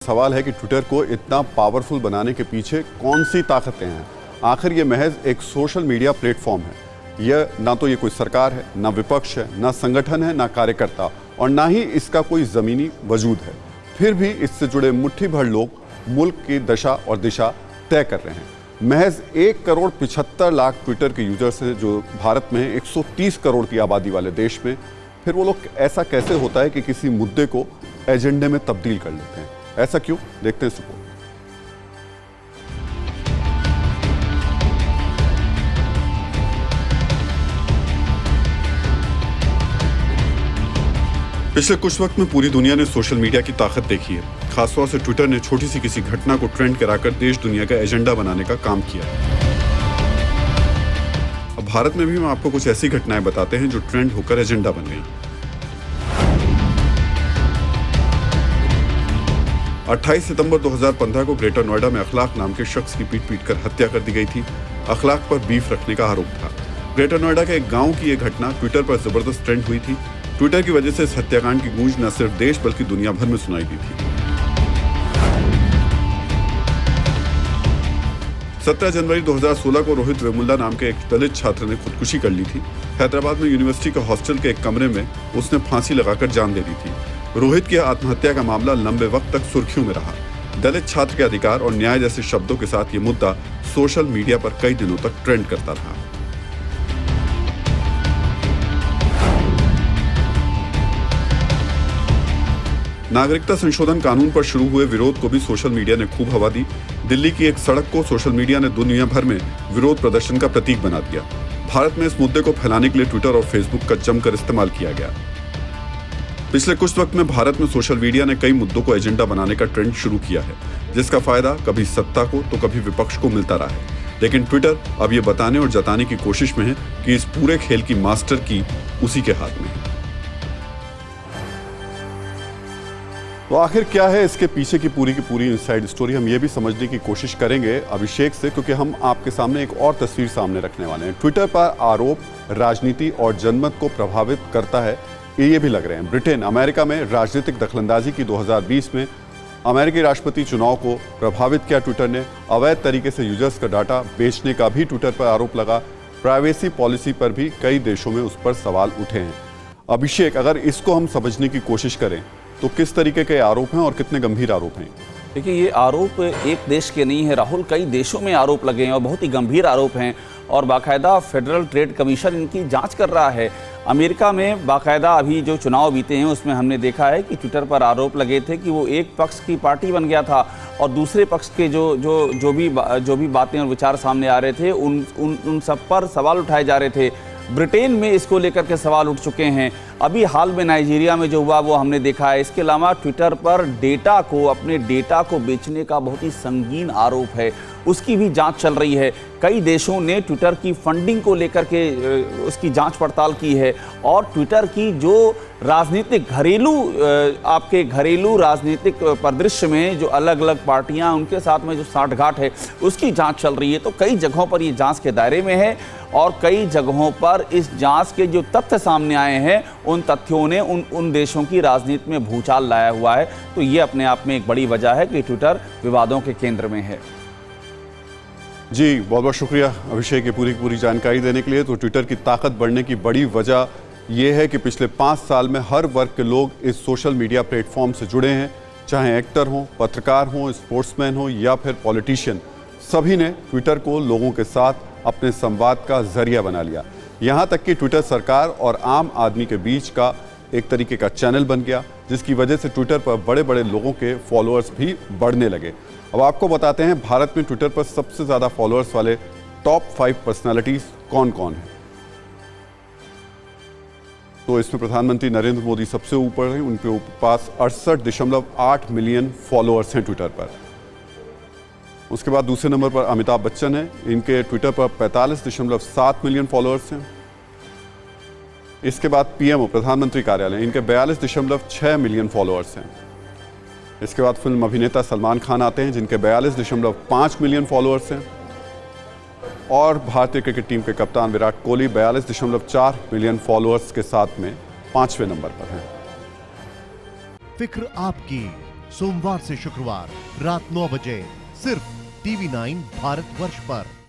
सवाल है कि ट्विटर को इतना पावरफुल बनाने के पीछे कौन सी ताकतें हैं। आखिर ये महज एक सोशल मीडिया प्लेटफॉर्म है। यह ना तो ये कोई सरकार है, ना विपक्ष है, ना संगठन है, ना कार्यकर्ता, और ना ही इसका कोई ज़मीनी वजूद है। फिर भी इससे जुड़े मुट्ठी भर लोग मुल्क की दशा और दिशा तय कर रहे हैं। महज 1,75,00,000 ट्विटर के यूजर्स हैं, जो भारत में 130 करोड़ की आबादी वाले देश में। फिर वो लोग ऐसा कैसे होता है कि किसी मुद्दे को एजेंडे में तब्दील कर लेते हैं? ऐसा क्यों? देखते हैं रिपोर्ट। पिछले कुछ वक्त में पूरी दुनिया ने सोशल मीडिया की ताकत देखी है। खासतौर से ट्विटर ने छोटी सी किसी घटना को ट्रेंड कराकर देश दुनिया का एजेंडा बनाने का काम किया। अब भारत में भी हम आपको कुछ ऐसी घटनाएं बताते हैं जो ट्रेंड होकर एजेंडा बन गई। 28 सितंबर 2015 को ग्रेटर नोएडा में अखलाक नाम के शख्स की पीट कर हत्या कर दी गई थी। अखलाक पर बीफ रखने का आरोप था। ग्रेटर नोएडा के एक गांव की यह घटना ट्विटर पर जबरदस्त ट्रेंड हुई थी। ट्विटर की वजह से इस हत्याकांड की गूंज न सिर्फ देश बल्कि दुनिया भर में सुनाई दी थी। 17 जनवरी 2016 को रोहित वेमुल्ला नाम के एक दलित छात्र ने खुदकुशी कर ली थी। हैदराबाद में यूनिवर्सिटी के हॉस्टल के एक कमरे में उसने फांसी लगाकर जान दे दी थी। रोहित की आत्महत्या का मामला लंबे वक्त तक सुर्खियों में रहा। दलित छात्र के अधिकार और न्याय जैसे शब्दों के साथ ये मुद्दा सोशल मीडिया पर कई दिनों तक ट्रेंड करता रहा। नागरिकता संशोधन कानून पर शुरू हुए विरोध को भी सोशल मीडिया ने खूब हवा दी। दिल्ली की एक सड़क को सोशल मीडिया ने दुनिया भर में विरोध प्रदर्शन का प्रतीक बना दिया। भारत में इस मुद्दे को फैलाने के लिए ट्विटर और फेसबुक का जमकर इस्तेमाल किया गया। पिछले कुछ वक्त में भारत में सोशल मीडिया ने कई मुद्दों को एजेंडा बनाने का ट्रेंड शुरू किया है, जिसका फायदा कभी सत्ता को तो कभी विपक्ष को मिलता रहा है। लेकिन ट्विटर अब ये बताने और जताने की कोशिश में है कि इस पूरे खेल की मास्टर की उसी के हाथ में है। तो आखिर क्या है इसके पीछे की पूरी इनसाइड स्टोरी, हम ये भी समझने की कोशिश करेंगे अभिषेक से, क्योंकि हम आपके सामने एक और तस्वीर सामने रखने वाले हैं। ट्विटर पर आरोप राजनीति और जनमत को प्रभावित करता है, ये भी लग रहे हैं। ब्रिटेन, अमेरिका में राजनीतिक दखलंदाजी की 2020 में अमेरिकी राष्ट्रपति चुनाव को प्रभावित किया ट्विटर ने। अवैध तरीके से यूजर्स का डाटा बेचने का भी ट्विटर पर आरोप लगा। प्राइवेसी पॉलिसी पर भी कई देशों में उस पर सवाल उठे हैं। अभिषेक, अगर इसको हम समझने की कोशिश करें तो किस तरीके के आरोप हैं और कितने गंभीर आरोप हैं? देखिए, ये आरोप एक देश के नहीं है राहुल, कई देशों में आरोप लगे हैं और बहुत ही गंभीर आरोप हैं, और बाकायदा फेडरल ट्रेड कमीशन इनकी जांच कर रहा है। अमेरिका में बाकायदा अभी जो चुनाव बीते हैं उसमें हमने देखा है कि ट्विटर पर आरोप लगे थे कि वो एक पक्ष की पार्टी बन गया था और दूसरे पक्ष के जो भी बातें और विचार सामने आ रहे थे उन सब पर सवाल उठाए जा रहे थे। ब्रिटेन में इसको लेकर के सवाल उठ चुके हैं। अभी हाल में नाइजीरिया में जो हुआ वो हमने देखा है। इसके अलावा ट्विटर पर अपने डेटा को बेचने का बहुत ही संगीन आरोप है, उसकी भी जांच चल रही है। कई देशों ने ट्विटर की फंडिंग को लेकर के उसकी जांच पड़ताल की है, और ट्विटर की जो आपके घरेलू राजनीतिक परिदृश्य में जो अलग अलग पार्टियां, उनके साथ में जो साठगांठ है उसकी जांच चल रही है। तो कई जगहों पर ये जांच के दायरे में है, और कई जगहों पर इस जांच के जो तथ्य सामने आए हैं उन तथ्यों ने उन देशों की राजनीति में भूचाल लाया हुआ है। तो ये अपने आप में एक बड़ी वजह है कि ट्विटर विवादों के केंद्र में है। जी, बहुत बहुत शुक्रिया अभिषेक, ये पूरी जानकारी देने के लिए। तो ट्विटर की ताकत बढ़ने की बड़ी वजह यह है कि पिछले 5 साल में हर वर्ग के लोग इस सोशल मीडिया प्लेटफॉर्म से जुड़े हैं, चाहे एक्टर हों, पत्रकार हों, स्पोर्ट्समैन हों या फिर पॉलिटिशियन। सभी ने ट्विटर को लोगों के साथ अपने संवाद का जरिया बना लिया। यहाँ तक कि ट्विटर सरकार और आम आदमी के बीच का एक तरीके का चैनल बन गया, जिसकी वजह से ट्विटर पर बड़े बड़े लोगों के फॉलोअर्स भी बढ़ने लगे। अब आपको बताते हैं भारत में ट्विटर पर सबसे ज़्यादा फॉलोअर्स वाले टॉप 5 पर्सनालिटीज़ कौन कौन हैं। तो इसमें प्रधानमंत्री नरेंद्र मोदी सबसे ऊपर हैं, उनके पास 68.8 मिलियन फॉलोअर्स हैं ट्विटर पर। उसके बाद दूसरे नंबर पर अमिताभ बच्चन हैं, इनके ट्विटर पर 45.7 मिलियन फॉलोअर्स हैं। इसके बाद पीएमओ, प्रधानमंत्री कार्यालय, इनके 42.6 मिलियन फॉलोअर्स हैं। इसके बाद फिल्म अभिनेता सलमान खान आते हैं, जिनके 42.5 मिलियन फॉलोअर्स हैं। और भारतीय क्रिकेट टीम के कप्तान विराट कोहली 42.4 मिलियन फॉलोअर्स के साथ में 5वें नंबर पर हैं। फिक्र आपकी, सोमवार से शुक्रवार रात 9 बजे सिर्फ TV9 भारतवर्ष पर।